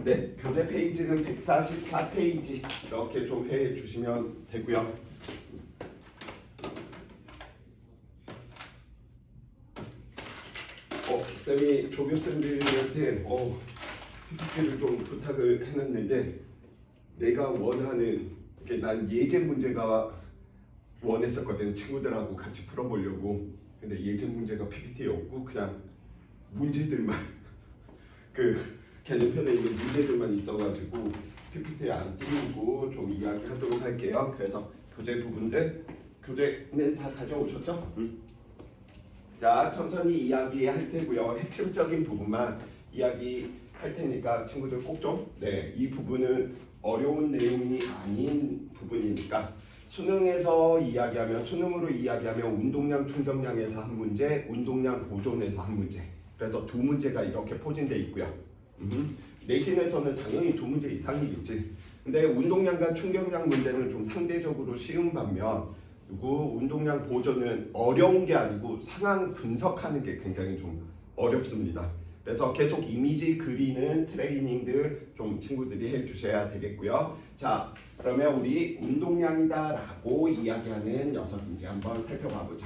네, 교재 페이지는 144페이지 이렇게 좀 해주시면 되고요. 쌤이 조교쌤들한테 PPT를 좀 부탁을 해놨는데 내가 원하는 난 예제 문제가 원했었거든. 친구들하고 같이 풀어보려고. 근데 예제 문제가 PPT에 없고 그냥 문제들만 그 개념편에 있는 문제들만 있어가지고 PPT에 안 띄우고 좀 이야기하도록 할게요. 그래서 교재 부분들 교재는 다 가져오셨죠? 자, 천천히 이야기할 테고요. 핵심적인 부분만 이야기할 테니까 친구들 꼭 좀 이 부분은 어려운 내용이 아닌 부분이니까 수능으로 이야기하면 운동량 충족량에서 한 문제, 운동량 보존에서 한 문제. 그래서 두 문제가 이렇게 포진되어 있고요. 내신에서는 당연히 두 문제 이상이겠지. 근데 운동량과 충격량 문제는 좀 상대적으로 쉬운 반면 그리고 운동량 보존은 어려운 게 아니고 상황 분석하는 게 굉장히 좀 어렵습니다. 그래서 계속 이미지 그리는 트레이닝들 좀 친구들이 해주셔야 되겠고요. 자, 그러면 우리 운동량이다 라고 이야기하는 녀석인지 한번 살펴봐 보자.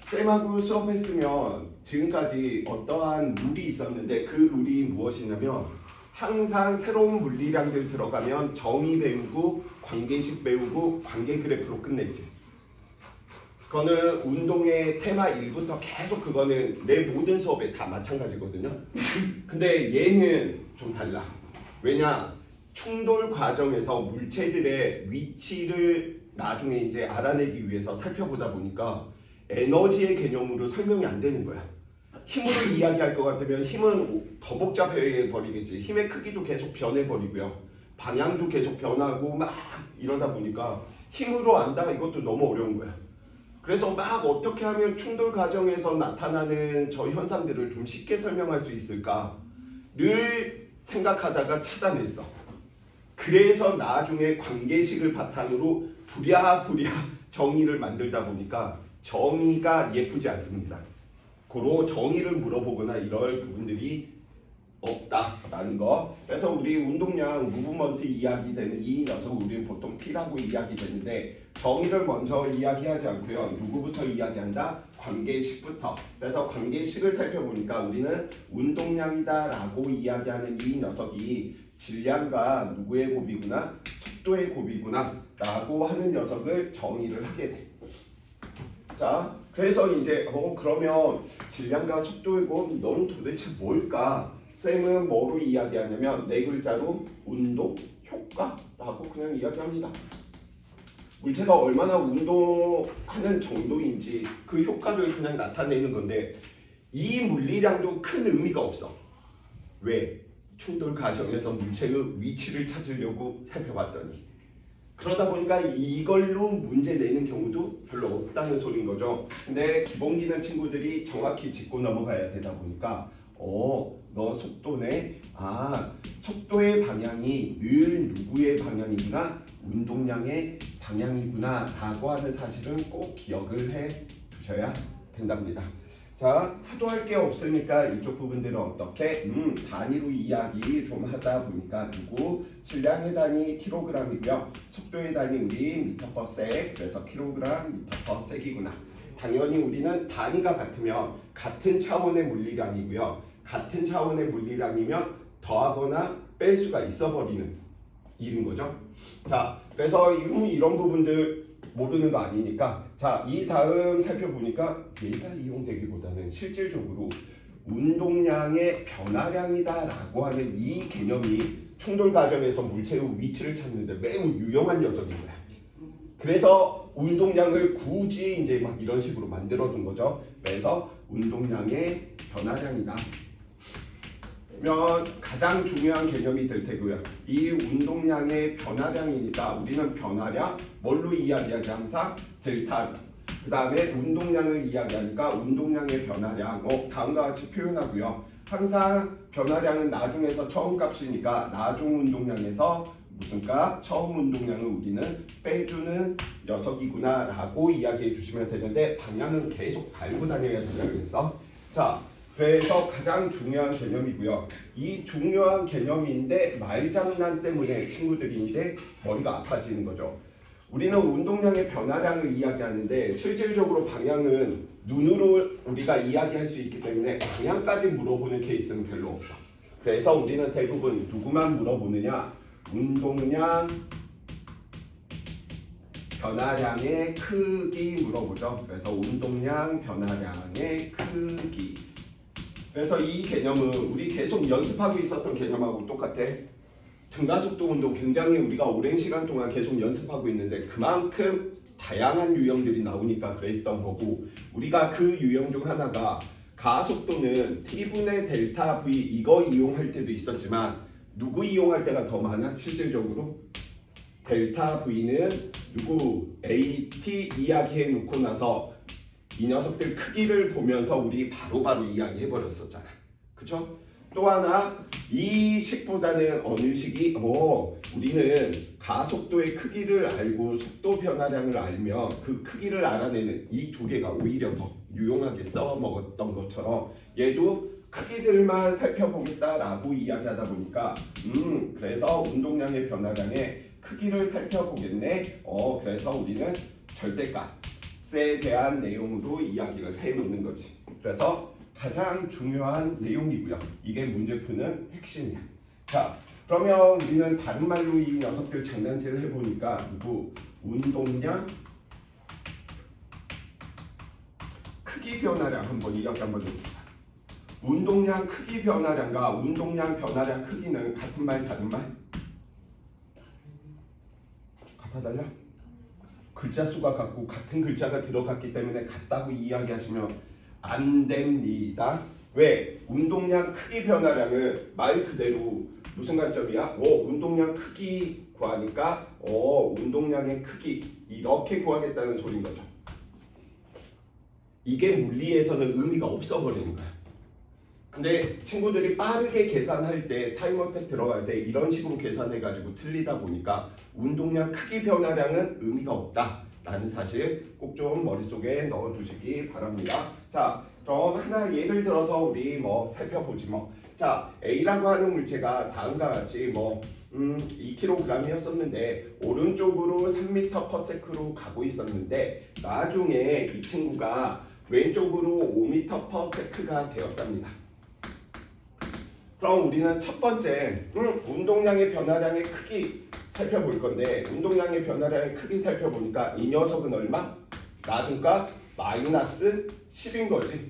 쌤하고 수업했으면 지금까지 어떠한 룰이 있었는데 그 룰이 무엇이냐면 항상 새로운 물리량들 들어가면 정의 배우고 관계식 배우고 관계 그래프로 끝냈지. 그거는 운동의 테마 1부터 계속 그거는 내 모든 수업에 다 마찬가지거든요. 근데 얘는 좀 달라. 왜냐? 충돌 과정에서 물체들의 위치를 나중에 이제 알아내기 위해서 살펴보다 보니까 에너지의 개념으로 설명이 안 되는 거야. 힘으로 이야기할 것 같으면 힘은 더 복잡해 버리겠지. 힘의 크기도 계속 변해 버리고요. 방향도 계속 변하고 막 이러다 보니까 힘으로 안다 이것도 너무 어려운 거야. 그래서 막 어떻게 하면 충돌 과정에서 나타나는 저 현상들을 좀 쉽게 설명할 수 있을까를 생각하다가 찾아냈어. 그래서 나중에 관계식을 바탕으로 부랴부랴 정의를 만들다 보니까 정의가 예쁘지 않습니다. 고로 정의를 물어보거나 이럴 부분들이 없다라는 거. 그래서 우리 운동량 무브먼트 이야기되는 이 녀석 우리는 보통 P라고 이야기되는데 정의를 먼저 이야기하지 않고요. 누구부터 이야기한다? 관계식부터. 그래서 관계식을 살펴보니까 우리는 운동량이다 라고 이야기하는 이 녀석이 질량과 누구의 곱이구나? 속도의 곱이구나 라고 하는 녀석을 정의를 하게 돼. 자, 그래서 이제 그러면 질량과 속도의 곱 너는 도대체 뭘까? 쌤은 뭐로 이야기하냐면 네 글자로 운동, 효과라고 그냥 이야기합니다. 물체가 얼마나 운동하는 정도인지 그 효과를 그냥 나타내는 건데 이 물리량도 큰 의미가 없어. 왜? 충돌 과정에서 물체의 위치를 찾으려고 살펴봤더니 그러다 보니까 이걸로 문제 내는 경우도 별로 없다는 소린 거죠. 근데 기본기능 친구들이 정확히 짚고 넘어가야 되다 보니까 너 속도네. 속도의 방향이 늘 누구의 방향이구나? 운동량의 방향이구나 라고 하는 사실은 꼭 기억을 해 두셔야 된답니다. 자, 하도 할 게 없으니까 이쪽 부분들은 어떻게? 단위로 이야기 좀 하다 보니까 누구? 질량의 단위 킬로그램이고요. 속도의 단위 우리 미터/색. 그래서 킬로그램 미터/색이구나. 당연히 우리는 단위가 같으면 같은 차원의 물리량이고요. 같은 차원의 물리량이면 더하거나 뺄 수가 있어버리는 일인 거죠. 자, 그래서 이런 부분들 모르는 거 아니니까 자, 이 다음 살펴보니까 얘가 이용되기보다는 실질적으로 운동량의 변화량이다 라고 하는 이 개념이 충돌 과정에서 물체의 위치를 찾는데 매우 유용한 녀석인 거야. 그래서 운동량을 굳이 이제 막 이런 식으로 만들어 둔 거죠. 그래서 운동량의 변화량이다. 그러면 가장 중요한 개념이 될 테고요. 이 운동량의 변화량이니까 우리는 변화량 뭘로 이야기하지 항상 델타. 그 다음에 운동량을 이야기하니까 운동량의 변화량 다음과 같이 표현하고요. 항상 변화량은 나중에서 처음 값이니까 나중 운동량에서 무슨 값? 처음 운동량을 우리는 빼주는 녀석이구나 라고 이야기해 주시면 되는데 방향은 계속 달고 다녀야 된다고 했어. 자, 그래서 가장 중요한 개념이고요. 이 중요한 개념인데 말장난 때문에 친구들이 이제 머리가 아파지는 거죠. 우리는 운동량의 변화량을 이야기하는데 실질적으로 방향은 눈으로 우리가 이야기할 수 있기 때문에 방향까지 물어보는 케이스는 별로 없어. 그래서 우리는 대부분 누구만 물어보느냐? 운동량 변화량의 크기 물어보죠. 그래서 운동량 변화량의 크기. 그래서 이 개념은 우리 계속 연습하고 있었던 개념하고 똑같아. 등가속도 운동 굉장히 우리가 오랜 시간 동안 계속 연습하고 있는데 그만큼 다양한 유형들이 나오니까 그랬던 거고, 우리가 그 유형 중 하나가 가속도는 T분의 델타 V 이거 이용할 때도 있었지만 누구 이용할 때가 더 많아? 실질적으로 델타 V는 누구 AT 이야기해 놓고 나서 이 녀석들 크기를 보면서 우리 바로바로 이야기해 버렸었잖아. 그쵸? 또 하나 이 식보다는 어느 식이 우리는 가속도의 크기를 알고 속도 변화량을 알면 그 크기를 알아내는 이 두 개가 오히려 더 유용하게 써먹었던 것처럼 얘도 크기들만 살펴보겠다라고 이야기하다 보니까 그래서 운동량의 변화량의 크기를 살펴보겠네. 그래서 우리는 절대값에 대한 내용으로 이야기를 해놓는 거지. 그래서 가장 중요한 내용이고요. 이게 문제 푸는 핵심이야. 자, 그러면 우리는 다른 말로 이 녀석들 장난질을 해보니까 운동량 크기 변화량 한번 이야기 한번 해봅시다. 운동량 크기 변화량과 운동량 변화량 크기는 같은 말 다른 말? 같아 달라? 글자 수가 같고 같은 글자가 들어갔기 때문에 같다고 이야기하시면 안 됩니다. 왜? 운동량 크기 변화량은 말 그대로 무슨 관점이야? 운동량 크기 구하니까 운동량의 크기 이렇게 구하겠다는 소린 거죠. 이게 물리에서는 의미가 없어 버리는 거야. 근데 친구들이 빠르게 계산할 때 타임어택 들어갈 때 이런 식으로 계산해 가지고 틀리다 보니까 운동량 크기 변화량은 의미가 없다라는 사실 꼭 좀 머릿속에 넣어 두시기 바랍니다. 자, 그럼 하나 예를 들어서 우리 살펴보지 자, A라고 하는 물체가 다음과 같이 2kg이었었는데 오른쪽으로 3m/s로 가고 있었는데 나중에 이 친구가 왼쪽으로 5m/s가 되었답니다. 그럼 우리는 첫 번째 운동량의 변화량의 크기 살펴볼 건데, 운동량의 변화량의 크기 살펴보니까 이 녀석은 얼마? 나중값 마이너스 10인 거지.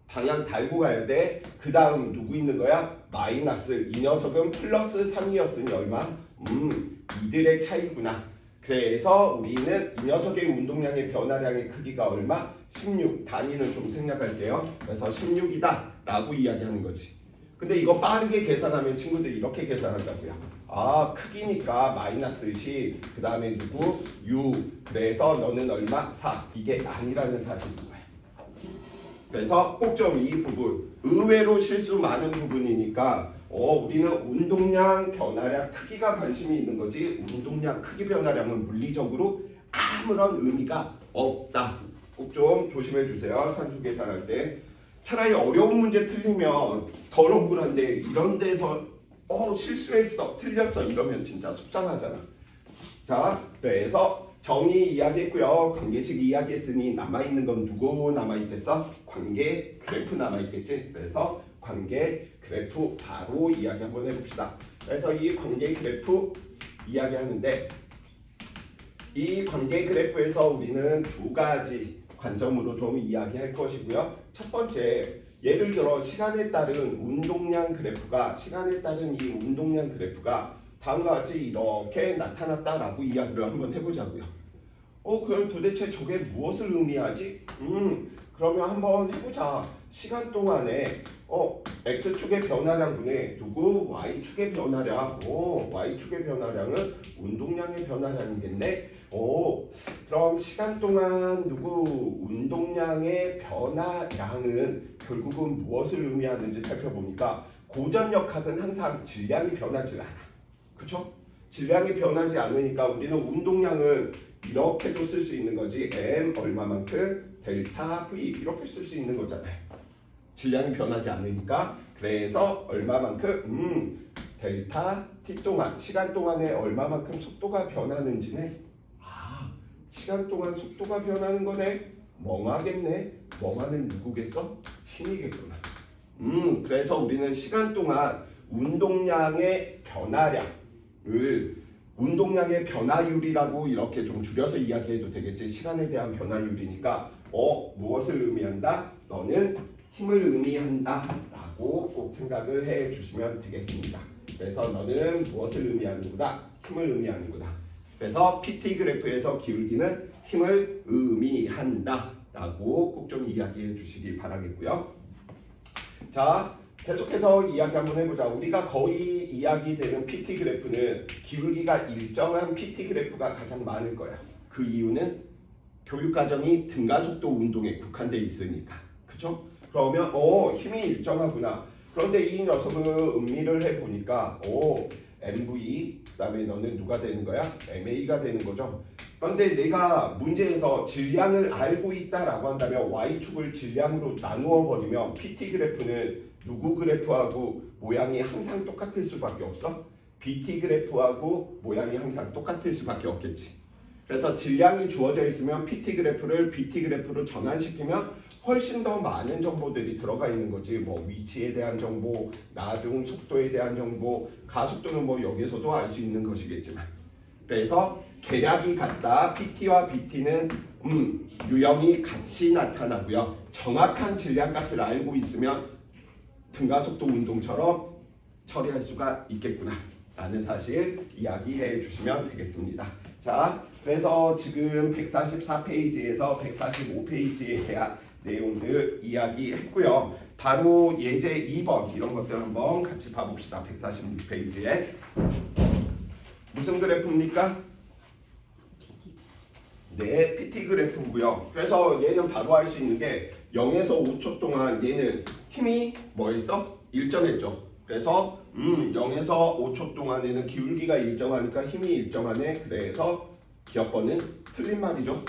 방향 달고 가야 돼. 그 다음 누구 있는 거야? 마이너스. 이 녀석은 플러스 3이었으니 얼마? 이들의 차이구나. 그래서 우리는 이 녀석의 운동량의 변화량의 크기가 얼마? 16. 단위는 좀 생략할게요. 그래서 16이다 라고 이야기하는 거지. 근데 이거 빠르게 계산하면 친구들이 이렇게 계산한다고요. 크기니까 마이너스 10, 그 다음에 누구? 6. 그래서 너는 얼마? 4. 이게 아니라는 사실인 거야. 그래서 꼭 좀 이 부분, 의외로 실수 많은 부분이니까 우리는 운동량 변화량 크기가 관심이 있는 거지 운동량 크기 변화량은 물리적으로 아무런 의미가 없다. 꼭 좀 조심해 주세요. 산수 계산할 때. 차라리 어려운 문제 틀리면 덜 억울한데 이런 데서 실수했어, 틀렸어 이러면 진짜 속상하잖아. 자, 그래서 정의 이야기했고요. 관계식 이야기했으니 남아있는 건 누구 남아있겠어? 관계 그래프 남아있겠지. 그래서 관계 그래프 바로 이야기 한번 해봅시다. 그래서 이 관계 그래프 이야기하는데 이 관계 그래프에서 우리는 두 가지 관점으로 좀 이야기할 것이고요. 첫 번째, 예를 들어 시간에 따른 운동량 그래프가 다음과 같이 이렇게 나타났다라고 이야기를 한번 해보자고요. 그럼 도대체 저게 무엇을 의미하지? 그러면 한번 해보자. 시간 동안에 X축의 변화량분의 누구? Y축의 변화량. Y축의 변화량은 운동량의 변화량이겠네. 그럼 시간 동안 누구? 운동량의 변화량은 결국은 무엇을 의미하는지 살펴보니까 고전역학은 항상 질량이 변하지 않아. 그쵸? 질량이 변하지 않으니까 우리는 운동량은 이렇게도 쓸 수 있는 거지. M 얼마만큼? 델타 V 이렇게 쓸 수 있는 거잖아요. 질량이 변하지 않으니까. 그래서 얼마만큼 델타 t 동안 시간 동안에 얼마만큼 속도가 변하는지네. 아, 시간 동안 속도가 변하는 거네. 멍하겠네. 멍하는 누구겠어? 힘이겠구나. 그래서 우리는 시간 동안 운동량의 변화량을 운동량의 변화율이라고 이렇게 좀 줄여서 이야기해도 되겠지. 시간에 대한 변화율이니까 무엇을 의미한다? 너는 힘을 의미한다 라고 꼭 생각을 해 주시면 되겠습니다. 그래서 너는 무엇을 의미하는구나? 힘을 의미하는구나. 그래서 PT 그래프에서 기울기는 힘을 의미한다 라고 꼭 좀 이야기해 주시기 바라겠고요. 자, 계속해서 이야기 한번 해보자. 우리가 거의 이야기되는 PT 그래프는 기울기가 일정한 PT 그래프가 가장 많을 거야. 그 이유는 교육과정이 등가속도 운동에 국한되어 있으니까. 그쵸? 그러면 힘이 일정하구나. 그런데 이 녀석을 음미를 해보니까 MV 그 다음에 너는 누가 되는 거야? MA가 되는 거죠. 그런데 내가 문제에서 질량을 알고 있다라고 한다면 Y축을 질량으로 나누어 버리면 PT 그래프는 누구 그래프하고 모양이 항상 똑같을 수밖에 없어? BT 그래프하고 모양이 항상 똑같을 수밖에 없겠지. 그래서 질량이 주어져 있으면 PT 그래프를 BT 그래프로 전환시키면 훨씬 더 많은 정보들이 들어가 있는 거지. 뭐 위치에 대한 정보, 나중 속도에 대한 정보, 가속도는 뭐 여기서도 알 수 있는 것이겠지만. 그래서 계량이 같다. PT와 BT는 유형이 같이 나타나고요. 정확한 질량값을 알고 있으면 등가속도 운동처럼 처리할 수가 있겠구나 라는 사실 이야기해 주시면 되겠습니다. 자, 그래서 지금 144페이지에서 145페이지에 대한 내용들 이야기했고요. 바로 예제 2번 이런 것들 한번 같이 봐봅시다. 146페이지에 무슨 그래프입니까? 네, PT 그래프고요. 그래서 얘는 바로 알 수 있는 게 0에서 5초 동안 얘는 힘이 뭐였어? 일정했죠. 그래서 0에서 5초 동안에는 기울기가 일정하니까 힘이 일정하네. 그래서 기억번은 틀린 말이죠.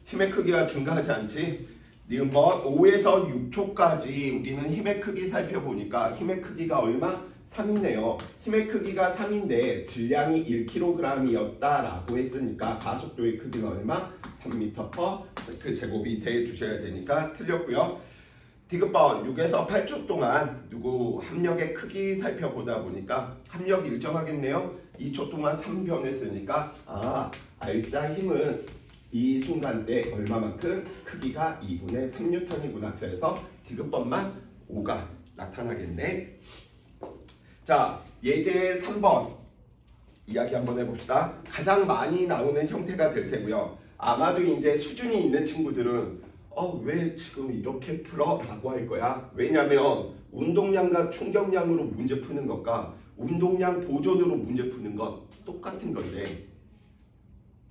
힘의 크기가 증가하지 않지. 니은번 5에서 6초까지 우리는 힘의 크기 살펴보니까 힘의 크기가 얼마? 3이네요. 힘의 크기가 3인데 질량이 1kg이었다라고 했으니까 가속도의 크기는 얼마? 3m/s 제곱이 돼 주셔야 되니까 틀렸고요. 디귿번 6에서 8초 동안 누구 합력의 크기 살펴보다 보니까 합력 일정하겠네요. 2초 동안 3변했으니까 알짜 힘은 이 순간 때 얼마만큼? 크기가 2분의 3N이구나. 그래서 디귿번만 5가 나타나겠네. 자, 예제 3번 이야기 한번 해봅시다. 가장 많이 나오는 형태가 될 테고요. 아마도 이제 수준이 있는 친구들은 왜 지금 이렇게 풀어? 라고 할 거야. 왜냐면 운동량과 충격량으로 문제 푸는 것과 운동량 보존으로 문제 푸는 건 똑같은 건데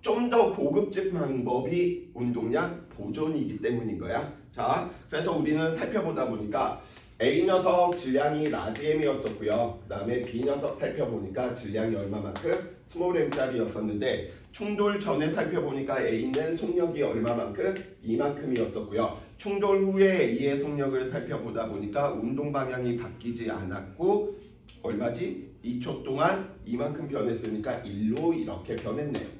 좀 더 고급진 방법이 운동량 보존이기 때문인 거야. 자, 그래서 우리는 살펴보다 보니까 A 녀석 질량이 라지 M이었었고요. 그 다음에 B 녀석 살펴보니까 질량이 얼마만큼? 스몰 M짜리였었는데 충돌 전에 살펴보니까 A는 속력이 얼마만큼? 이만큼이었었고요. 충돌 후에 A의 속력을 살펴보다 보니까 운동 방향이 바뀌지 않았고 얼마지? 2초 동안 이만큼 변했으니까 1로 이렇게 변했네요.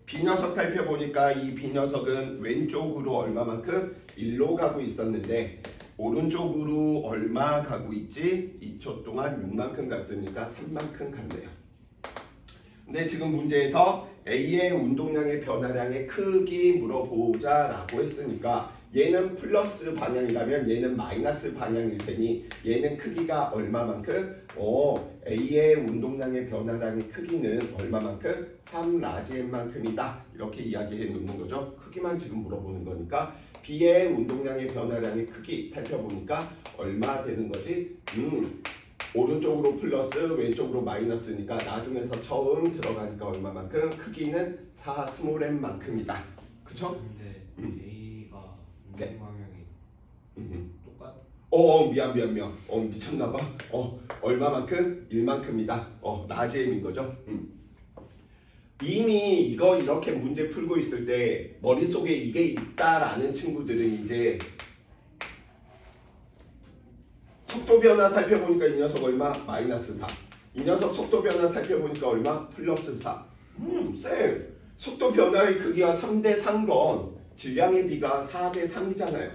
B 녀석 살펴보니까 이 B 녀석은 왼쪽으로 얼마만큼? 1로 가고 있었는데 오른쪽으로 얼마 가고 있지? 2초 동안 6만큼 갔으니까 3만큼 갔네요. 근데 지금 문제에서 A의 운동량의 변화량의 크기 물어보자 라고 했으니까 얘는 플러스 방향이라면 얘는 마이너스 방향일 테니 얘는 크기가 얼마만큼? A의 운동량의 변화량의 크기는 얼마만큼? 3라지 M만큼이다. 이렇게 이야기해 놓는 거죠. 크기만 지금 물어보는 거니까 B의 운동량의 변화량의 크기 살펴보니까 얼마 되는 거지? 오른쪽으로 플러스 왼쪽으로 마이너스니까 나중에서 처음 들어가니까 얼마만큼? 크기는 4 스몰 M만큼이다. 그쵸? 근데 A가 운동 방향이 똑같? 미안. 미쳤나봐. 얼마만큼? 1만큼이다. 라지 M인 거죠. 이미 이거 이렇게 문제 풀고 있을 때 머릿속에 이게 있다라는 친구들은 이제 속도 변화 살펴보니까 이 녀석 얼마? 마이너스 4. 이 녀석 속도 변화 살펴보니까 얼마? 플러스 4. 쌤, 속도 변화의 크기가 3대 3건 질량의 비가 4대 3이잖아요.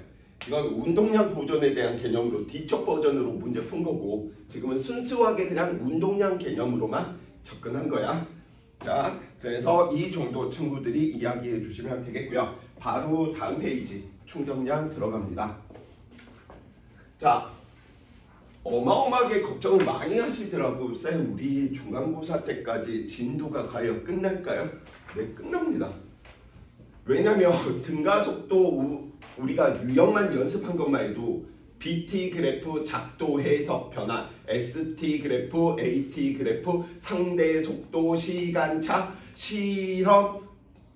이건 운동량 보존에 대한 개념으로 뒤쪽 버전으로 문제 푼 거고, 지금은 순수하게 그냥 운동량 개념으로만 접근한 거야. 자, 그래서 이 정도 친구들이 이야기해 주시면 되겠고요. 바로 다음 페이지 충격량 들어갑니다. 자, 어마어마하게 걱정을 많이 하시더라고. 쌤, 우리 중간고사 때까지 진도가 과연 끝날까요? 네, 끝납니다. 왜냐면 등가속도 우리가 유형만 연습한 것만 해도 BT 그래프 작도 해석 변화, ST 그래프, AT 그래프, 상대 속도, 시간차, 실험,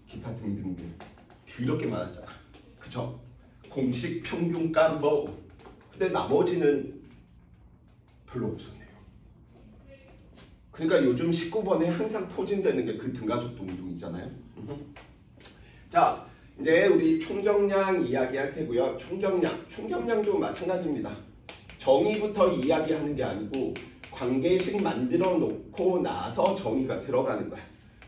기타 등등등 더럽게 많았잖아. 그쵸? 공식 평균값 뭐. 근데 나머지는 별로 없었네요. 그러니까 요즘 19번에 항상 포진되는 게 그 등가속도 운동이잖아요. 자, 이제 우리 충격량 이야기할 테고요. 충격량도 마찬가지입니다. 정의부터 이야기하는 게 아니고 관계식 만들어 놓고 나서 정의가 들어가는 거야.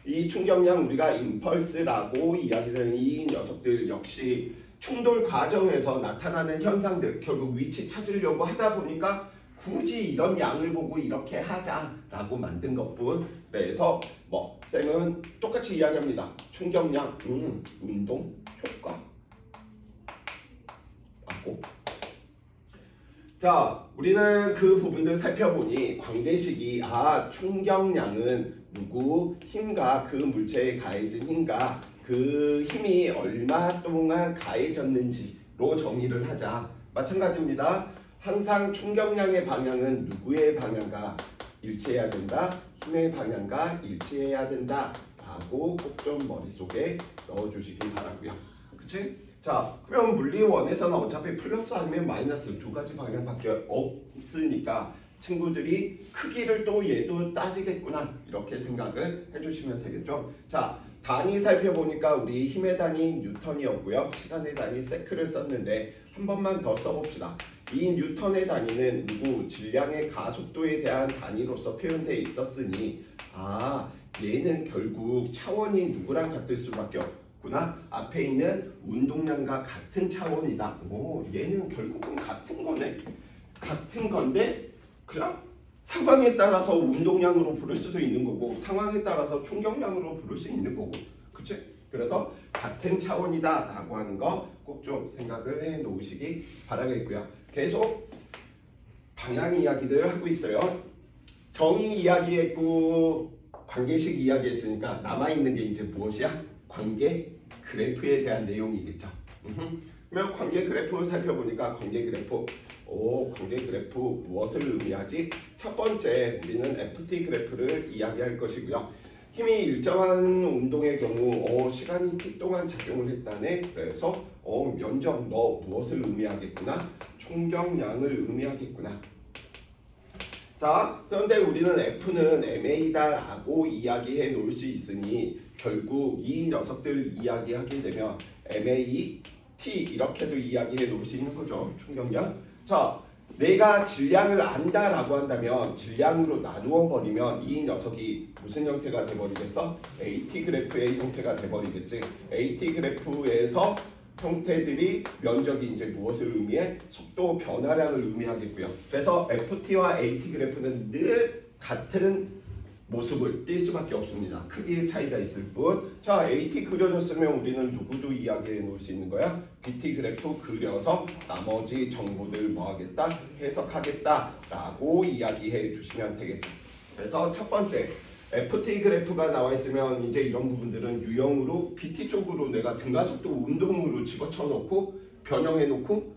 이 충격량 우리가 임펄스라고 이야기하는 이 녀석들 역시 충돌 과정에서 나타나는 현상들, 결국 위치 찾으려고 하다 보니까 굳이 이런 양을 보고 이렇게 하자라고 만든 것뿐. 그래서 뭐 쌤은 똑같이 이야기합니다. 충격량, 운동, 효과 하고. 자, 우리는 그 부분들 살펴보니 관계식이 충격량은 누구 힘과 그 물체에 가해진 힘과 그 힘이 얼마 동안 가해졌는지로 정의를 하자. 마찬가지입니다. 항상 충격량의 방향은 누구의 방향과 일치해야 된다. 힘의 방향과 일치해야 된다. 라고 꼭 좀 머릿속에 넣어주시기 바라고요. 그치? 자, 그럼 물리원에서는 어차피 플러스 아니면 마이너스 두 가지 방향밖에 없으니까 친구들이 크기를 또 얘도 따지겠구나. 이렇게 생각을 해주시면 되겠죠. 자, 단위 살펴보니까 우리 힘의 단위 뉴턴이었고요. 시간의 단위 세크를 썼는데 한 번만 더 써봅시다. 이 뉴턴의 단위는 누구? 질량의 가속도에 대한 단위로서 표현되어 있었으니 얘는 결국 차원이 누구랑 같을 수밖에 없구나. 앞에 있는 운동량과 같은 차원이다. 얘는 결국은 같은 거네. 같은 건데 그냥 상황에 따라서 운동량으로 부를 수도 있는 거고 상황에 따라서 충격량으로 부를 수 있는 거고. 그치? 그래서 같은 차원이다 라고 하는 거 꼭 좀 생각을 해 놓으시기 바라겠고요. 계속 방향 이야기들 하고 있어요. 정의 이야기했고 관계식 이야기했으니까 남아있는 게 이제 무엇이야? 관계 그래프에 대한 내용이겠죠. 그러면 관계 그래프 살펴보니까 관계 그래프 관계 그래프 무엇을 의미하지? 첫 번째 우리는 FT 그래프를 이야기할 것이고요. 힘이 일정한 운동의 경우 시간이 t 동안 작용을 했다네. 그래서 면적 너 무엇을 의미하겠구나? 충격량을 의미하겠구나. 자, 그런데 우리는 F는 MA다 라고 이야기해 놓을 수 있으니 결국 이 녀석들 이야기하게 되면 MA, T 이렇게도 이야기해 놓을 수 있는 거죠. 충격량. 자, 내가 질량을 안다라고 한다면 질량으로 나누어 버리면 이 녀석이 무슨 형태가 돼버리겠어? AT 그래프의 형태가 돼버리겠지. AT 그래프에서 형태들이 면적이 이제 무엇을 의미해? 속도 변화량을 의미하겠고요. 그래서 FT와 AT 그래프는 늘 같은 모습을 띌 수밖에 없습니다. 크기의 차이가 있을 뿐. 자, AT 그려졌으면 우리는 누구도 이야기해 놓을 수 있는 거야? BT 그래프 그려서 나머지 정보들 뭐 하겠다? 해석하겠다 라고 이야기해 주시면 되겠죠. 그래서 첫 번째 FT 그래프가 나와 있으면 이제 이런 부분들은 유형으로 BT 쪽으로 내가 등가속도 운동으로 집어쳐 놓고 변형해 놓고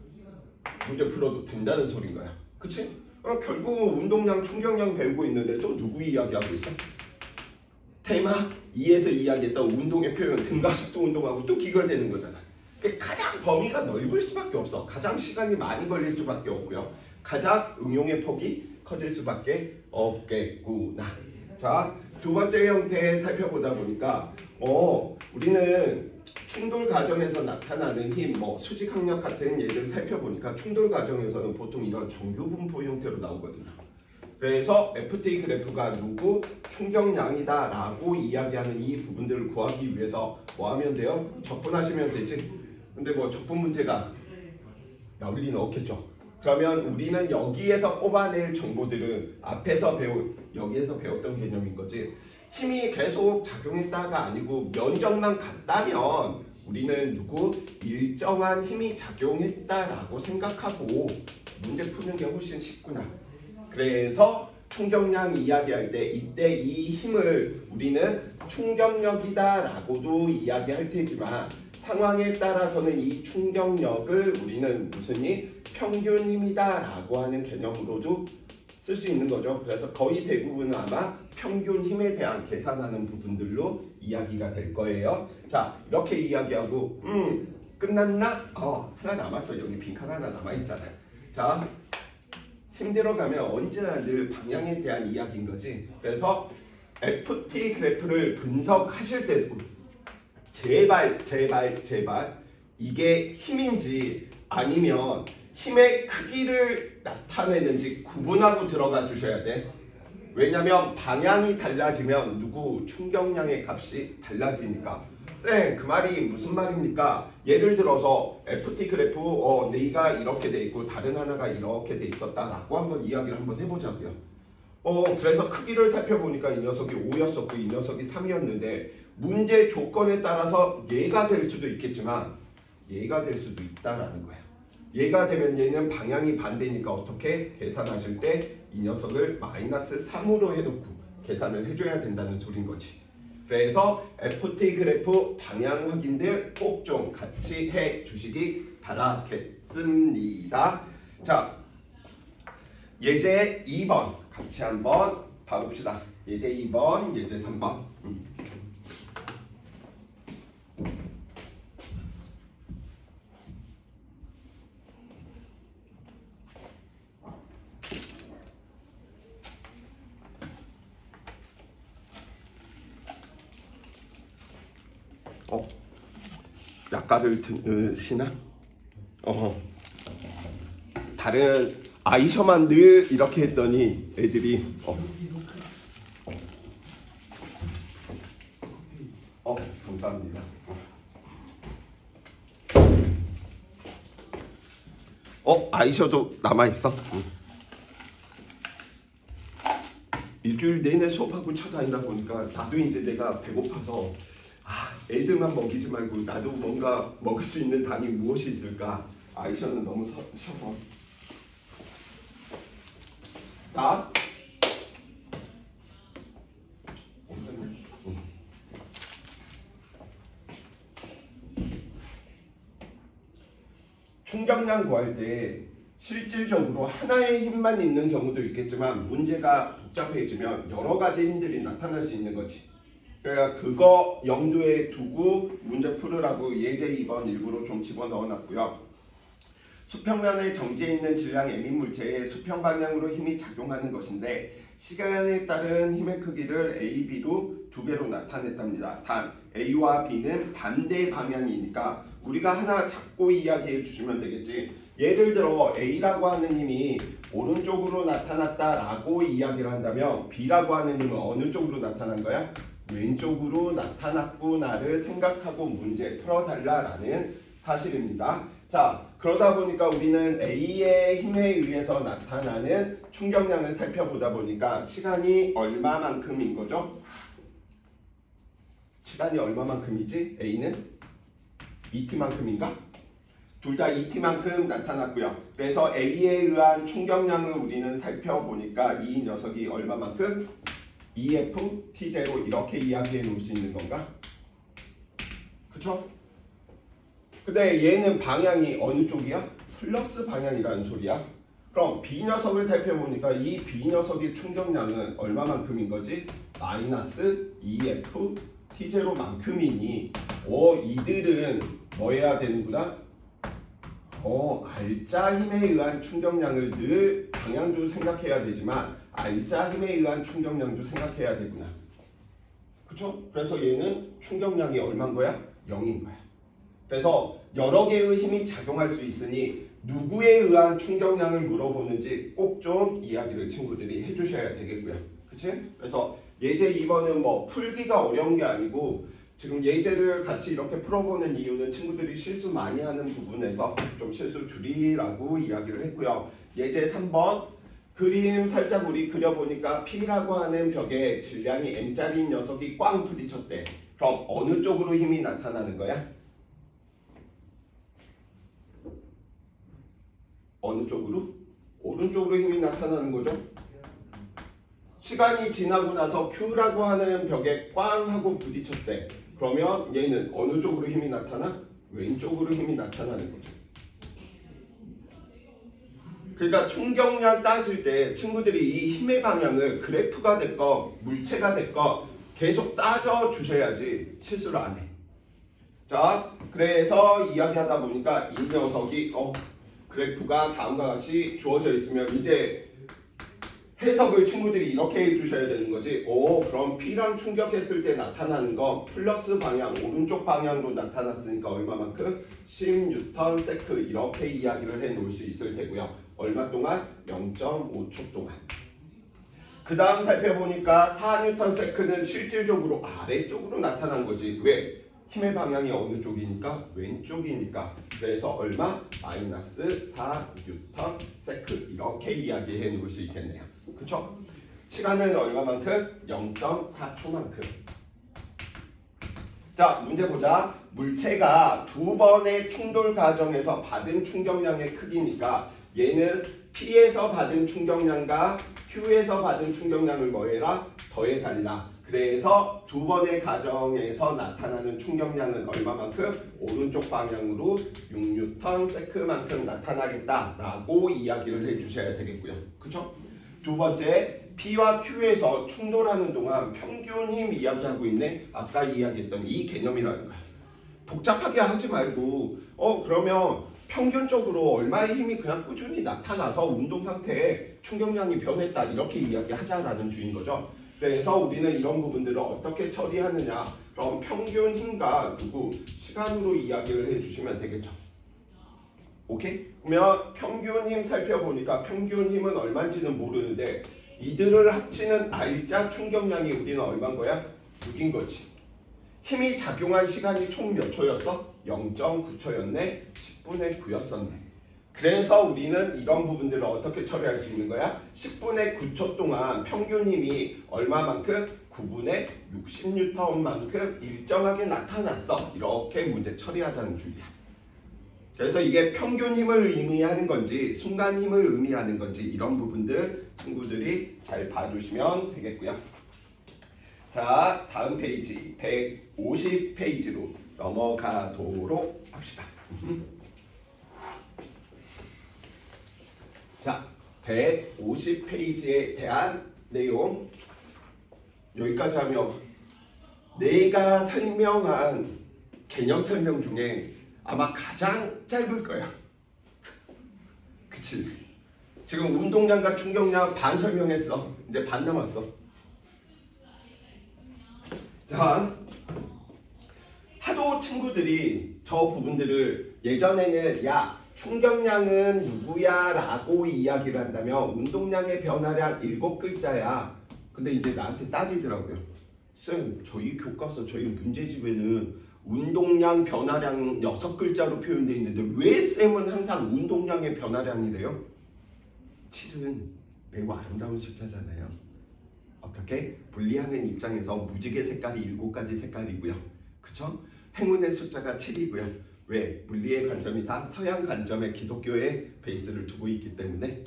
문제 풀어도 된다는 소린 거야. 그치? 결국 운동량, 충격량 배우고 있는데 또 누구 이야기하고 있어? 테마 2에서 이야기했던 운동의 표현, 등가속도 운동하고 또 기결되는 거잖아. 가장 범위가 넓을 수밖에 없어. 가장 시간이 많이 걸릴 수밖에 없고요. 가장 응용의 폭이 커질 수밖에 없겠구나. 자, 두 번째 형태 살펴보다 보니까 우리는 충돌 과정에서 나타나는 힘, 수직 항력 같은 예를 살펴보니까 충돌 과정에서는 보통 이런 정규 분포 형태로 나오거든요. 그래서 FT 그래프가 누구 충격량이다 라고 이야기하는 이 부분들을 구하기 위해서 뭐 하면 돼요? 적분하시면 되지. 근데 뭐 적분 문제가 나올 리는 없겠죠. 그러면 우리는 여기에서 뽑아낼 정보들은 여기에서 배웠던 개념인 거지. 힘이 계속 작용했다가 아니고 면적만 같다면 우리는 일정한 힘이 작용했다라고 생각하고 문제 푸는 게 훨씬 쉽구나. 그래서 충격량 이야기할 때 이때 이 힘을 우리는 충격력이다라고도 이야기할 테지만 상황에 따라서는 이 충격력을 우리는 평균 힘이다라고 하는 개념으로도 쓸 수 있는 거죠. 그래서 거의 대부분은 아마 평균 힘에 대한 계산하는 부분들로 이야기가 될 거예요. 자, 이렇게 이야기하고 끝났나? 하나 남았어. 여기 빈칸 하나 남아있잖아요. 자, 힘들어가면 언제나 늘 방향에 대한 이야기인 거지. 그래서 FT 그래프를 분석하실 때도 제발 이게 힘인지 아니면 힘의 크기를 나타내는지 구분하고 들어가 주셔야 돼. 왜냐면 방향이 달라지면 충격량의 값이 달라지니까. 쌤, 그 말이 무슨 말입니까? 예를 들어서 FT 그래프 네가 이렇게 돼 있고 다른 하나가 이렇게 돼 있었다라고 한번 이야기를 한번 해보자고요. 그래서 크기를 살펴보니까 이 녀석이 5였었고 이 녀석이 3이었는데 문제 조건에 따라서 얘가 될 수도 있겠지만 얘가 될 수도 있다라는 거야. 얘가 되면 얘는 방향이 반대니까 어떻게 계산하실 때 이 녀석을 -3으로 해놓고 계산을 해줘야 된다는 소린 거지. 그래서 FT 그래프 방향 확인들 꼭 좀 같이 해 주시기 바라겠습니다. 자, 예제 2번 같이 한번 봐봅시다. 예제 2번, 예제 3번. 약가를 드시나? 다른 아이셔만 늘 이렇게 했더니 애들이 감사합니다. 아이셔도 남아있어? 일주일 내내 수업하고 쳐다니다 보니까 나도 이제 내가 배고파서 애들만 먹이지 말고 나도 뭔가 먹을 수 있는 당이 무엇이 있을까? 아이셔는 너무 쉬어서. 자, 충격량 구할 때 실질적으로 하나의 힘만 있는 경우도 있겠지만 문제가 복잡해지면 여러 가지 힘들이 나타날 수 있는 거지. 그러니까 그거 염두에 두고 문제 풀으라고 예제 2번 일부러 좀 집어넣어 놨고요. 수평면에 정지해 있는 질량 애민 물체에 수평 방향으로 힘이 작용하는 것인데 시간에 따른 힘의 크기를 A, B로 두 개로 나타냈답니다. 단 A와 B는 반대 방향이니까 우리가 하나 잡고 이야기해 주시면 되겠지. 예를 들어 A라고 하는 힘이 오른쪽으로 나타났다라고 이야기를 한다면 B라고 하는 힘은 어느 쪽으로 나타난 거야? 왼쪽으로 나타났구나를 생각하고 문제 풀어달라라는 사실입니다. 자, 그러다 보니까 우리는 A의 힘에 의해서 나타나는 충격량을 살펴보다 보니까 시간이 얼마만큼인 거죠? 시간이 얼마만큼이지? A는? 2t만큼인가? 둘 다 2t만큼 나타났고요. 그래서 A에 의한 충격량을 우리는 살펴보니까 이 녀석이 얼마만큼? EF T0 이렇게 이야기해 놓을 수 있는 건가? 그쵸? 근데 얘는 방향이 어느 쪽이야? 플러스 방향이라는 소리야. 그럼 B 녀석을 살펴보니까 이 B 녀석의 충격량은 얼마만큼인 거지? 마이너스 EF T0만큼이니 이들은 뭐 해야 되는구나? 알짜 힘에 의한 충격량을 늘 방향도 생각해야 되지만 알짜 힘에 의한 충격량도 생각해야 되구나. 그쵸? 그래서 얘는 충격량이 얼마인 거야? 0인 거야. 그래서 여러 개의 힘이 작용할 수 있으니 누구에 의한 충격량을 물어보는지 꼭 좀 이야기를 친구들이 해주셔야 되겠고요. 그치? 그래서 예제 2번은 뭐 풀기가 어려운 게 아니고 지금 예제를 같이 이렇게 풀어보는 이유는 친구들이 실수 많이 하는 부분에서 좀 실수 줄이라고 이야기를 했고요. 예제 3번 그림 살짝 우리 그려보니까 P라고 하는 벽에 질량이 M짜리인 녀석이 꽝 부딪혔대. 그럼 어느 쪽으로 힘이 나타나는 거야? 어느 쪽으로? 오른쪽으로 힘이 나타나는 거죠. 시간이 지나고 나서 Q라고 하는 벽에 꽝 하고 부딪혔대. 그러면 얘는 어느 쪽으로 힘이 나타나? 왼쪽으로 힘이 나타나는 거죠. 그러니까 충격량 따질 때 친구들이 이 힘의 방향을 그래프가 됐건 물체가 됐건 계속 따져 주셔야지 실수를 안 해. 자, 그래서 이야기하다 보니까 이 녀석이 그래프가 다음과 같이 주어져 있으면 이제 해석을 친구들이 이렇게 해주셔야 되는 거지. 그럼 P랑 충격했을 때 나타나는 건 플러스 방향, 오른쪽 방향으로 나타났으니까 얼마만큼? 10뉴턴 세크 이렇게 이야기를 해 놓을 수 있을 테고요. 얼마 동안? 0.5초 동안. 그 다음 살펴보니까 4뉴턴 세크는 실질적으로 아래쪽으로 나타난 거지. 왜? 힘의 방향이 어느 쪽이니까? 왼쪽이니까. 그래서 얼마? 마이너스 4뉴턴 세크 이렇게 이야기해 놓을 수 있겠네요. 그쵸? 시간은 얼마만큼? 0.4초만큼. 자, 문제 보자. 물체가 두 번의 충돌 과정에서 받은 충격량의 크기니까 얘는 P에서 받은 충격량과 Q에서 받은 충격량을 뭐해라? 더해달라. 그래서 두 번의 과정에서 나타나는 충격량은 얼마만큼? 오른쪽 방향으로 6뉴턴 세크만큼 나타나겠다라고 이야기를 해주셔야 되겠고요. 그쵸? 두 번째, P와 Q에서 충돌하는 동안 평균 힘 이야기하고 있네. 아까 이야기했던 이 개념이라는 거야. 복잡하게 하지 말고 그러면 평균적으로 얼마의 힘이 그냥 꾸준히 나타나서 운동 상태에 충격량이 변했다 이렇게 이야기하자라는 주인 거죠. 그래서 우리는 이런 부분들을 어떻게 처리하느냐. 그럼 평균 힘과 시간으로 이야기를 해주시면 되겠죠. 오케이? 그러면 평균 힘 살펴보니까 평균 힘은 얼마인지는 모르는데 이들을 합치는 R자 충격량이 우리는 얼마인 거야? 6인 거지. 힘이 작용한 시간이 총 몇 초였어? 0.9초였네. 10분의 9였었네. 그래서 우리는 이런 부분들을 어떻게 처리할 수 있는 거야? 10분의 9초 동안 평균 힘이 얼마만큼? 9분의 60N만큼 일정하게 나타났어. 이렇게 문제 처리하자는 주의야. 그래서 이게 평균 힘을 의미하는 건지 순간 힘을 의미하는 건지 이런 부분들 친구들이 잘 봐주시면 되겠고요. 자, 다음 페이지 150페이지로 넘어가도록 합시다. 자, 150페이지에 대한 내용 여기까지 하면 내가 설명한 개념 설명 중에 아마 가장 짧을 거야. 그치? 지금 운동량과 충격량 반 설명했어. 이제 반 남았어. 자, 하도 친구들이 저 부분들을 예전에는 야 충격량은 누구야 라고 이야기를 한다면 운동량의 변화량 7글자야. 근데 이제 나한테 따지더라고요. 쌤, 저희 교과서 저희 문제집에는 운동량 변화량 6글자로 표현되어 있는데 왜 쌤은 항상 운동량의 변화량이래요? 7은 매우 아름다운 숫자잖아요. 어떻게? 분리하는 입장에서 무지개 색깔이 7가지 색깔이고요. 그쵸? 행운의 숫자가 7이고요. 왜? 물리의 관점이 다 서양 관점의 기독교의 베이스를 두고 있기 때문에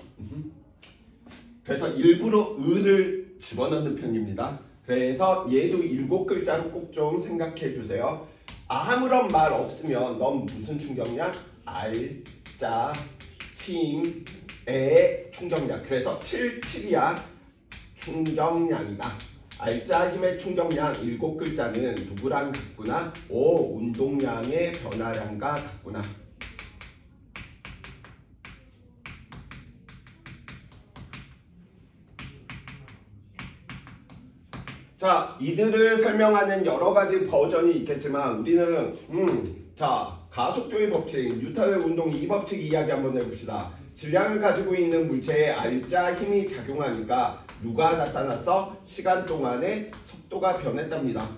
그래서 일부러 을을 집어넣는 편입니다. 그래서 얘도 7글자로 꼭 좀 생각해 주세요. 아무런 말 없으면 넌 무슨 충격량? 알, 자, 힘, 의 충격량. 그래서 7이야. 충격량이다. 알자 힘의 충격량 7글자는 누구랑 같구나? 운동량의 변화량과 같구나. 자, 이들을 설명하는 여러 가지 버전이 있겠지만 우리는 자, 가속도의 법칙, 뉴턴의 운동 이 법칙 이야기 한번 해봅시다. 질량을 가지고 있는 물체에 알짜 힘이 작용하니까 누가 나타났어? 시간 동안에 속도가 변했답니다.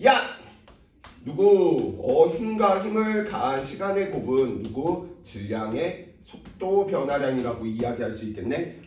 야! 누구? 힘과 힘을 가한 시간의 곱은 누구? 질량의 속도 변화량이라고 이야기할 수 있겠네.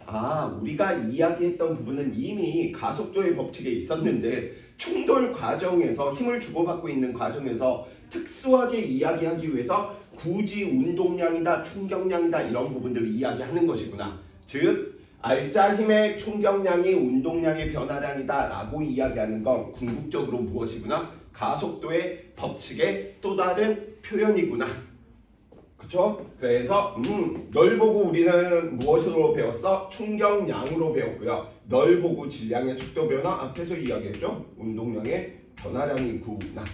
우리가 이야기했던 부분은 이미 가속도의 법칙에 있었는데 충돌 과정에서 힘을 주고받고 있는 과정에서 특수하게 이야기하기 위해서 굳이 운동량이다, 충격량이다 이런 부분들을 이야기하는 것이구나. 즉 알짜 힘의 충격량이 운동량의 변화량이다 라고 이야기하는 건 궁극적으로 무엇이구나? 가속도의 법칙의 또 다른 표현이구나. 그쵸? 그래서 널 보고 우리는 무엇으로 배웠어? 충격량으로 배웠고요. 널 보고 질량의 속도 변화 앞에서 이야기했죠? 운동량의 변화량이구나.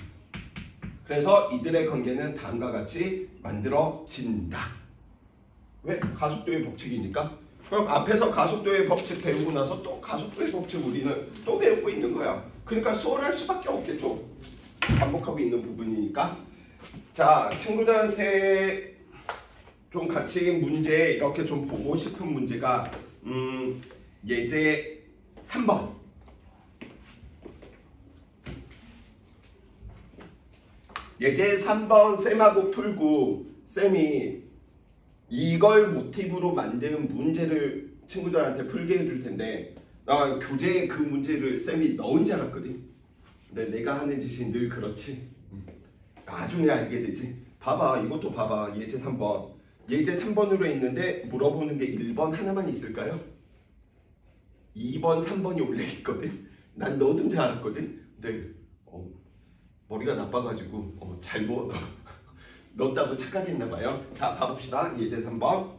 그래서 이들의 관계는 다음과 같이 만들어진다. 왜? 가속도의 법칙이니까. 그럼 앞에서 가속도의 법칙 배우고 나서 또 가속도의 법칙 우리는 또 배우고 있는 거야. 그러니까 수월할 수밖에 없겠죠. 반복하고 있는 부분이니까. 자, 친구들한테 좀 같이 문제 이렇게 좀 보고 싶은 문제가 예제 3번. 예제 3번 쌤하고 풀고 쌤이 이걸 모티브로 만든 문제를 친구들한테 풀게 해줄 텐데 나 교재에 그 문제를 쌤이 넣은 줄 알았거든. 근데 내가 하는 짓이 늘 그렇지. 나중에 알게 되지. 봐봐, 이것도 봐봐. 예제 3번. 예제 3번으로 있는데 물어보는 게 1번 하나만 있을까요? 2번, 3번이 원래 있거든. 난 넣은 줄 알았거든. 근데 머리가 나빠가지고 잘못 넣었다고 착각했나봐요. 자, 봐봅시다. 예제 3번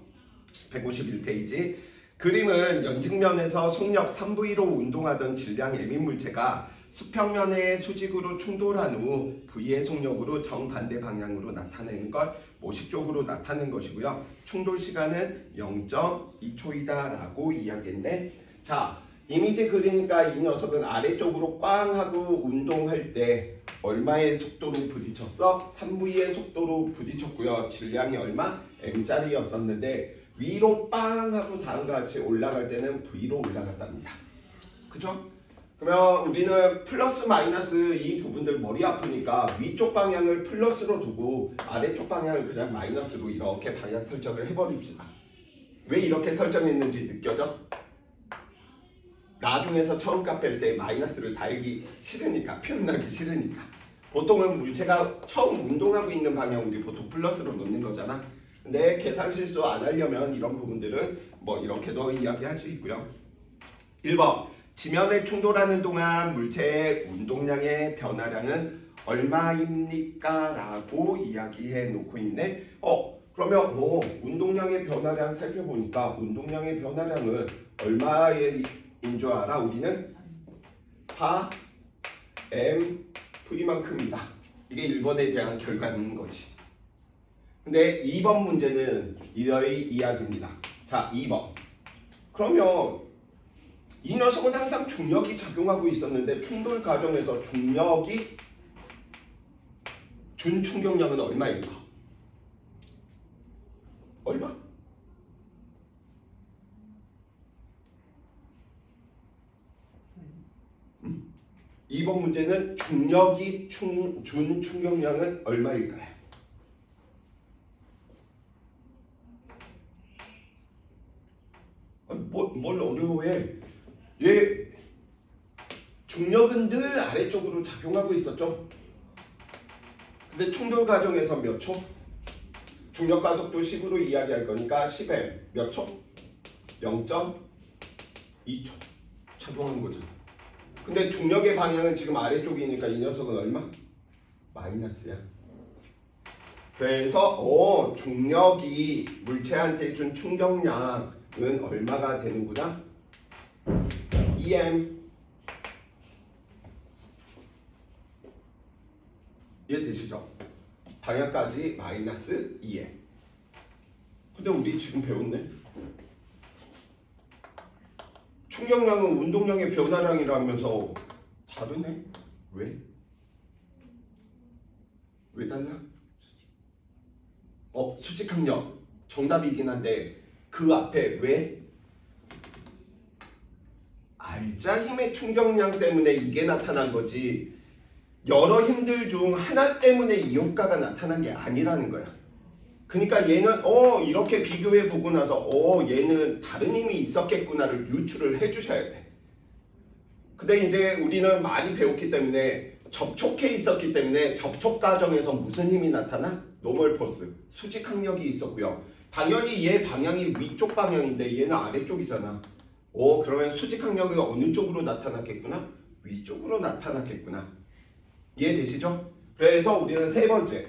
151페이지. 그림은 연직면에서 속력 3V로 운동하던 질량 M인 물체가 수평면의 수직으로 충돌한 후 V의 속력으로 정반대 방향으로 나타내는 걸 모식적으로 나타낸 것이고요. 충돌 시간은 0.2초이다 라고 이야기했네. 자, 이미지 그리니까 이 녀석은 아래쪽으로 꽝 하고 운동할 때 얼마의 속도로 부딪혔어? 3V의 속도로 부딪혔고요. 질량이 얼마? M짜리였었는데 위로 빵 하고 다음과 같이 올라갈 때는 V로 올라갔답니다. 그죠? 그러면 우리는 플러스 마이너스 이 부분들 머리 아프니까 위쪽 방향을 플러스로 두고 아래쪽 방향을 그냥 마이너스로 이렇게 방향 설정을 해버립시다. 왜 이렇게 설정했는지 느껴져? 나중에서 처음 값 뺄 때 마이너스를 달기 싫으니까, 표현하기 싫으니까. 보통은 물체가 처음 운동하고 있는 방향 우리 보통 플러스로 놓는 거잖아. 근데 계산 실수 안 하려면 이런 부분들은 뭐 이렇게도 이야기할 수 있고요. 1번. 지면에 충돌하는 동안 물체의 운동량의 변화량은 얼마입니까? 라고 이야기해 놓고 있네. 그러면 운동량의 변화량 살펴보니까 운동량의 변화량은 얼마인 줄 알아? 우리는 4mV만큼이다. 이게 1번에 대한 결과인 거지. 근데 2번 문제는 이러의 이야기입니다. 자, 2번. 그러면 이 녀석은 항상 중력이 작용하고 있었는데 충돌 과정에서 중력이 준 충격량은 얼마일까? 얼마? 음. 2번 문제는 중력이 준 충격량은 얼마일까요? 뭘 어려워해? 얘 중력은 늘 아래쪽으로 작용하고 있었죠. 근데 충돌 과정에서 몇 초? 중력 가속도 10으로 이야기할 거니까 10m 몇 초? 0.2초 작용한 거죠. 근데 중력의 방향은 지금 아래쪽이니까 이 녀석은 얼마? 마이너스야. 그래서 중력이 물체한테 준 충격량은 얼마가 되는구나? 2m. 이해되시죠? 방향까지 마이너스 2m. 근데 우리 지금 배웠네. 충격량은 운동량의 변화량이라면서 다르네? 왜? 왜 달라? 수직항력 정답이긴 한데 그 앞에 왜? 알짜 힘의 충격량 때문에 이게 나타난 거지 여러 힘들 중 하나 때문에 이 효과가 나타난 게 아니라는 거야. 그러니까 얘는 이렇게 비교해 보고 나서 얘는 다른 힘이 있었겠구나를 유추를 해 주셔야 돼. 근데 이제 우리는 많이 배웠기 때문에 접촉해 있었기 때문에 접촉 과정에서 무슨 힘이 나타나? 노멀 포스, 수직항력이 있었고요. 당연히 얘 방향이 위쪽 방향인데 얘는 아래쪽이잖아. 그러면 수직항력이 어느 쪽으로 나타났겠구나? 위쪽으로 나타났겠구나. 이해되시죠? 그래서 우리는 세 번째,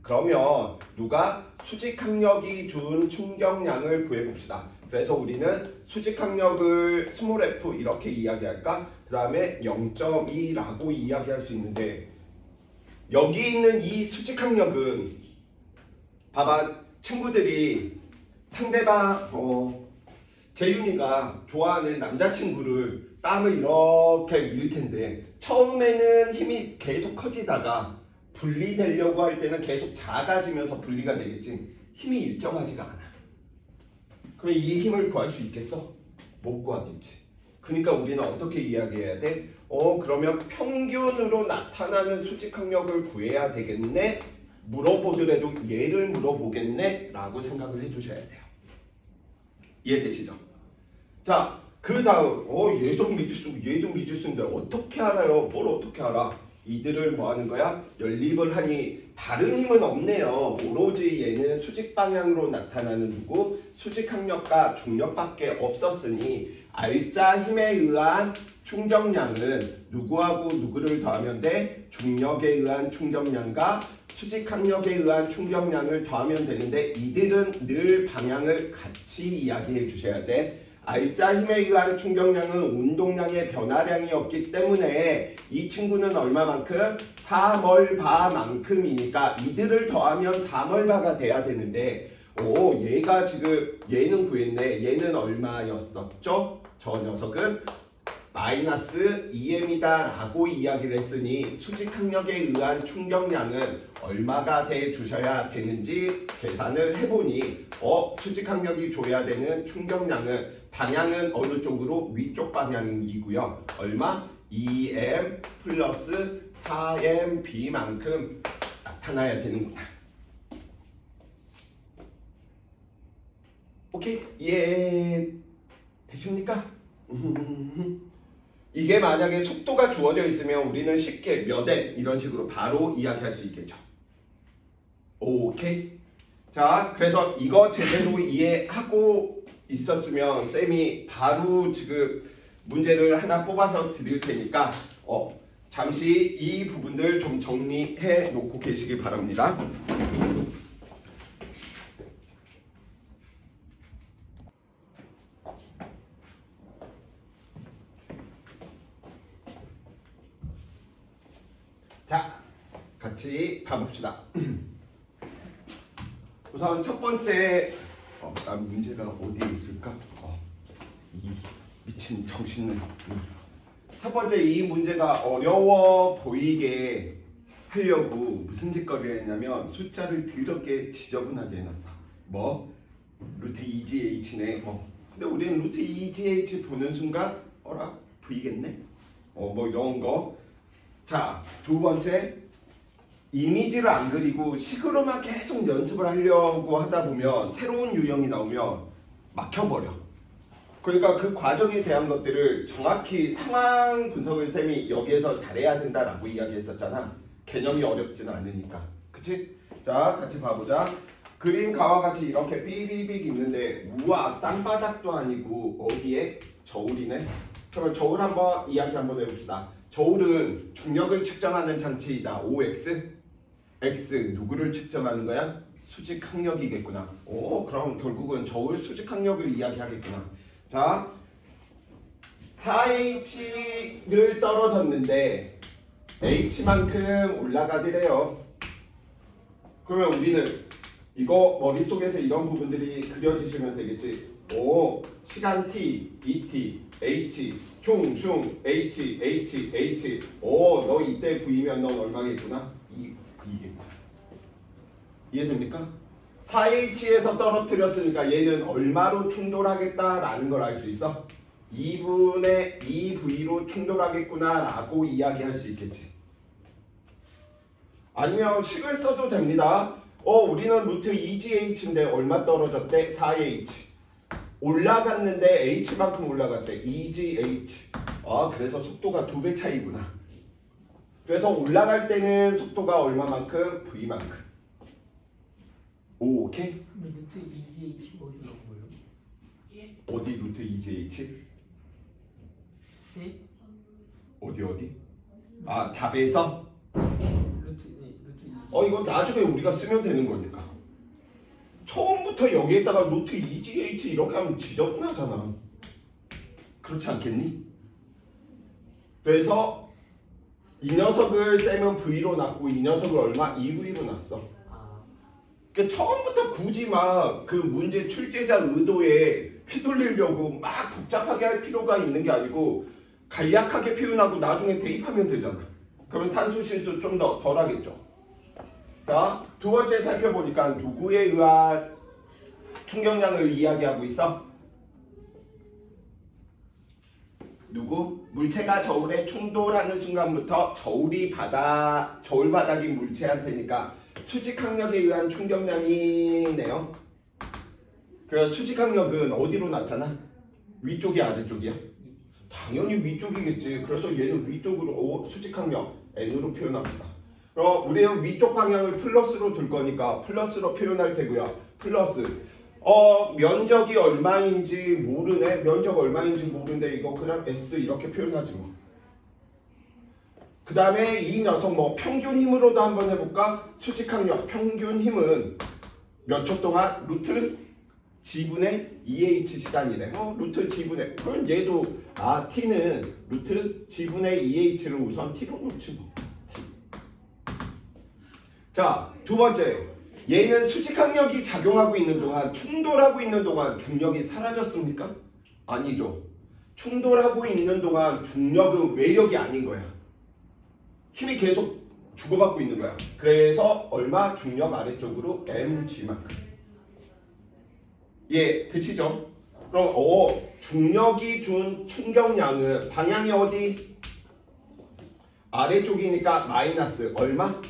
그러면 누가 수직항력이 준 충격량을 구해봅시다. 그래서 우리는 수직항력을 스몰 f 이렇게 이야기할까? 그 다음에 0.2라고 이야기할 수 있는데 여기 있는 이 수직항력은 봐봐 친구들이 상대방 재윤이가 좋아하는 남자친구를 땀을 이렇게 밀 텐데 처음에는 힘이 계속 커지다가 분리되려고 할 때는 계속 작아지면서 분리가 되겠지. 힘이 일정하지가 않아. 그럼 이 힘을 구할 수 있겠어? 못 구하겠지. 그러니까 우리는 어떻게 이야기해야 돼? 그러면 평균으로 나타나는 수직항력을 구해야 되겠네? 물어보더라도 얘를 물어보겠네? 라고 생각을 해주셔야 돼요. 이해되시죠? 자, 그 다음 얘도 미지수 얘도 미지수인데 어떻게 알아요? 뭘 어떻게 알아? 이들을 뭐 하는 거야? 연립을 하니 다른 힘은 없네요. 오로지 얘는 수직 방향으로 나타나는 누구? 수직항력과 중력밖에 없었으니 알짜 힘에 의한 충격량은 누구하고 누구를 더하면 돼? 중력에 의한 충격량과 수직항력에 의한 충격량을 더하면 되는데 이들은 늘 방향을 같이 이야기해 주셔야 돼. 알짜 힘에 의한 충격량은 운동량의 변화량이 없기 때문에 이 친구는 얼마만큼? 4몰바만큼이니까 이들을 더하면 4몰바가 돼야 되는데 얘가 지금 얘는 구했네. 얘는 얼마였었죠? 저 녀석은 마이너스 2m이다 라고 이야기를 했으니 수직항력에 의한 충격량은 얼마가 돼 주셔야 되는지 계산을 해보니 수직항력이 줘야 되는 충격량은 방향은 어느 쪽으로? 위쪽 방향이고요. 얼마? 2m 플러스 4mb만큼 나타나야 되는구나. 오케이? 이해 되십니까? 이게 만약에 속도가 주어져 있으면 우리는 쉽게 몇 m 이런 식으로 바로 이야기할 수 있겠죠. 오케이? 자, 그래서 이거 제대로 이해하고 있었으면 쌤이 바로 지금 문제를 하나 뽑아서 드릴 테니까 잠시 이 부분들 좀 정리해 놓고 계시기 바랍니다. 자, 같이 봐봅시다. 우선 첫 번째 난 문제가 어디에 있을까? 이 미친 정신을. 첫 번째 이 문제가 어려워 보이게 하려고 무슨 짓거리를 했냐면 숫자를 더럽게 지저분하게 해놨어. 뭐? 루트 2GH네. 근데 우리는 루트 2GH 보는 순간 어라? V겠네? 뭐 이런 거. 자, 두 번째 이미지를 안 그리고 식으로만 계속 연습을 하려고 하다 보면 새로운 유형이 나오면 막혀버려. 그러니까 그 과정에 대한 것들을 정확히 상황 분석을 쌤이 여기에서 잘해야 된다라고 이야기했었잖아. 개념이 어렵지는 않으니까. 그치? 자, 같이 봐보자. 그림가와 같이 이렇게 삐비빅 있는데 우와 땅바닥도 아니고 어디에? 저울이네. 그러면 저울 한번 이야기 한번 해봅시다. 저울은 중력을 측정하는 장치이다. OX X 누구를 측정하는 거야? 수직항력이겠구나. 그럼 결국은 저울 수직항력을 이야기하겠구나. 자, 4H를 떨어졌는데 H만큼 올라가더래요. 그러면 우리는 이거 머릿속에서 이런 부분들이 그려지시면 되겠지. 시간 T, ET H H 너 이때 V면 넌 얼마겠구나? 2겠구나. 이해됩니까? 4H에서 떨어뜨렸으니까 얘는 얼마로 충돌하겠다라는 걸 알 수 있어? 2분의 2V로 충돌하겠구나 라고 이야기할 수 있겠지. 아니면 식을 써도 됩니다. 우리는 루트 2GH인데 얼마 떨어졌대? 4H. 올라갔는데 H만큼 올라갔대. 2GH. 그래서 속도가 2배 차이구나. 그래서 올라갈 때는 속도가 얼마만큼? V만큼. 오케이? 근데 루트 2GH 어디서 나온 거예요? 어디 루트 2GH? 네? 어디? 답에서? 루트 2. 이거 나중에 우리가 쓰면 되는 거니까. 처음부터 여기에다가 루트 2GH 이렇게 하면 지저분하잖아. 그렇지 않겠니? 그래서 이 녀석을 쌤은 V로 놨고 이 녀석을 얼마? 2V로 놨어. 그러니까 처음부터 굳이 막 그 문제 출제자 의도에 휘둘리려고 막 복잡하게 할 필요가 있는 게 아니고 간략하게 표현하고 나중에 대입하면 되잖아. 그러면 산수 실수 좀 더 덜 하겠죠. 자, 두 번째 살펴보니까 누구에 의한 충격량을 이야기하고 있어? 누구? 물체가 저울에 충돌하는 순간부터 저울 바닥이 물체한테니까 수직항력에 의한 충격량이네요. 그래서 수직항력은 어디로 나타나? 위쪽이 아래쪽이야? 당연히 위쪽이겠지. 그래서 얘는 위쪽으로 수직항력 N으로 표현합니다. 그럼 우리는 위쪽 방향을 플러스로 둘 거니까 플러스로 표현할 테고요. 플러스. 면적이 얼마인지 모르네. 면적 얼마인지 모르는데 이거 그냥 S 이렇게 표현하지 뭐. 그 다음에 이 녀석 평균 힘으로도 한번 해볼까? 수직항력 평균 힘은 몇 초 동안? 루트 G분의 2H 시간이래. 루트 G분의. 그럼 얘도 T는 루트 G분의 2H를 우선 T로 놓지 뭐. 자, 두 번째. 얘는 수직항력이 작용하고 있는 동안 충돌하고 있는 동안 중력이 사라졌습니까? 아니죠. 충돌하고 있는 동안 중력은 외력이 아닌 거야. 힘이 계속 주고받고 있는 거야. 그래서 얼마? 중력 아래쪽으로 mg만큼. 되시죠? 그럼 중력이 준 충격량은 방향이 어디? 아래쪽이니까 마이너스 얼마?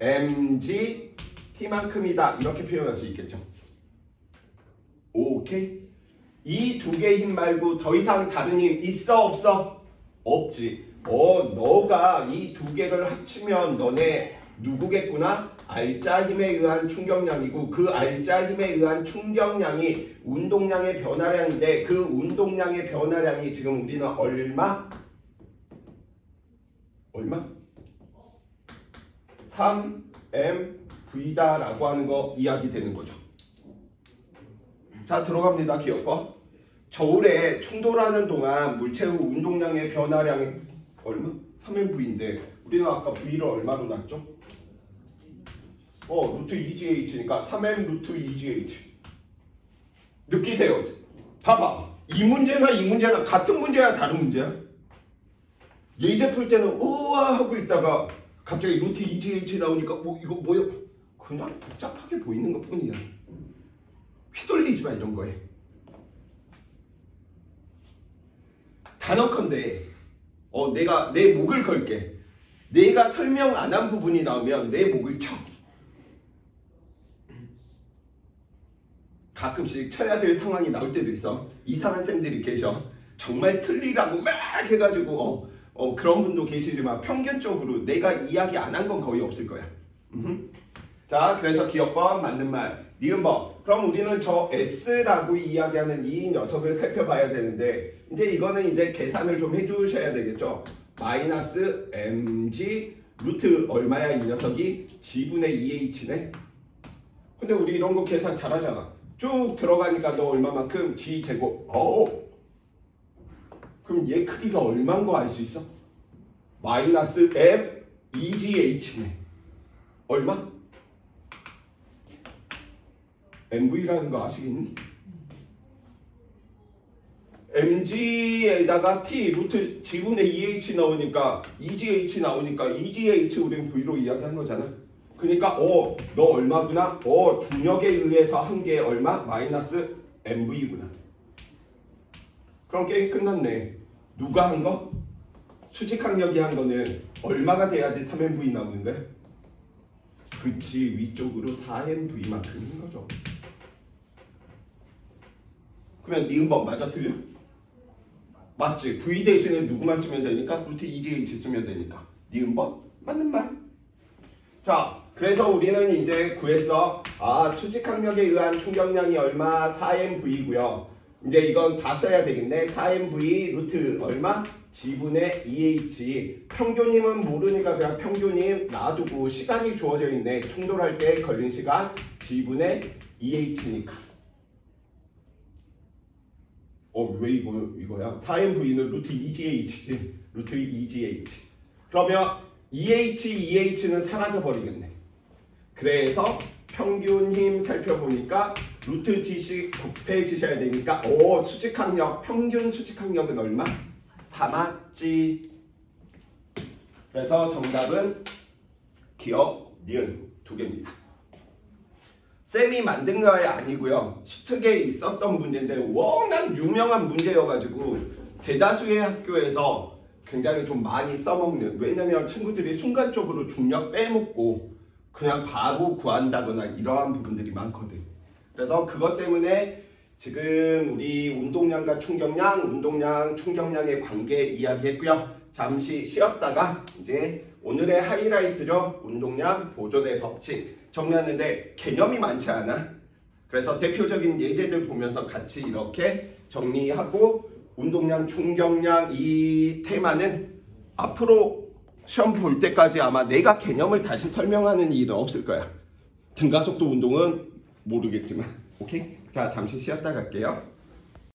mg t만큼이다. 이렇게 표현할 수 있겠죠. 오케이? 이 두 개의 힘 말고 더 이상 다른 힘 있어 없어? 없지. 너가 이 두 개를 합치면 너네 누구겠구나? 알짜 힘에 의한 충격량이고 그 알짜 힘에 의한 충격량이 운동량의 변화량인데 그 운동량의 변화량이 지금 우리는 얼마? 3mv다 라고 하는 거 이야기 되는 거죠. 자, 들어갑니다. 기억봐. 저울에 충돌하는 동안 물체의 운동량의 변화량이 얼마? 3mv인데 우리는 아까 v를 얼마로 놨죠? 루트 2GH니까 3m 루트 2GH. 느끼세요? 봐봐. 이 문제나 같은 문제야 다른 문제야? 예제 풀 때는 우와 하고 있다가 갑자기 루트 2GH 나오니까 이거 뭐야? 그냥 복잡하게 보이는 것 뿐이야. 휘둘리지 마 이런 거에. 단언컨대 내가 내 목을 걸게. 내가 설명 안 한 부분이 나오면 내 목을 쳐. 가끔씩 쳐야 될 상황이 나올 때도 있어. 이상한 쌤들이 계셔. 정말 틀리라고 막 해가지고 그런 분도 계시지만 평균적으로 내가 이야기 안 한 건 거의 없을 거야. 자, 그래서 기억법 맞는 말, 니은법. 그럼 우리는 저 S라고 이야기하는 이 녀석을 살펴봐야 되는데 이제 이거는 이제 계산을 좀 해주셔야 되겠죠. 마이너스 mg 루트 얼마야 이 녀석이? g분의 2h네. 근데 우리 이런 거 계산 잘하잖아. 쭉 들어가니까 너 얼마만큼? g제곱. 그럼 얘 크기가 얼마인 거 알 수 있어? 마이너스 m 2gh네. 얼마? mv라는 거 아시겠니? mg에다가 t 루트 g분의 2h 나오니까 2gh 나오니까 2gh 우리는 v로 이야기한 거잖아. 그러니까 너 얼마구나? 중력에 의해서 한 게 얼마? 마이너스 mv구나. 그럼 게임 끝났네. 누가 한 거? 수직항력이 한 거는 얼마가 돼야지 3mv 나오는 거야? 그치, 위쪽으로 4mv만큼인 거죠. 그러면 니은법 맞아 틀려? 맞지? v 대신에 누구만 쓰면 되니까? 루트 2gh 쓰면 되니까 니은법 맞는 말. 자, 그래서 우리는 이제 구했어. 수직항력에 의한 충격량이 얼마? 4mv고요. 이제 이건 다 써야 되겠네. 4mv 루트 얼마? g분의 2h. 평균임은 모르니까 그냥 평균임 놔두고 시간이 주어져 있네. 충돌할 때 걸린 시간 g분의 2h니까. 왜 이거야? 4mv는 루트 2gh지. 루트 2gh. 그러면 2h는 사라져 버리겠네. 그래서 평균 힘 살펴보니까 루트 g씩 곱해지셔야 되니까 수직항력, 평균 수직항력은 얼마? 3맞지. 그래서 정답은 기억, 니은 두 개입니다. 쌤이 만든 거 아니고요. 수특에 있었던 문제인데 워낙 유명한 문제여가지고 대다수의 학교에서 굉장히 좀 많이 써먹는, 왜냐면 친구들이 순간적으로 중력 빼먹고 그냥 바로 구한다거나 이러한 부분들이 많거든. 그래서 그것 때문에 지금 우리 운동량과 충격량, 운동량, 충격량의 관계 이야기했고요. 잠시 쉬었다가 이제 오늘의 하이라이트죠. 운동량 보존의 법칙 정리하는데 개념이 많지 않아. 그래서 대표적인 예제들 보면서 같이 이렇게 정리하고 운동량, 충격량 이 테마는 앞으로 시험 볼 때까지 아마 내가 개념을 다시 설명하는 일은 없을 거야. 등가속도 운동은 모르겠지만. 오케이? 자, 잠시 쉬었다 갈게요.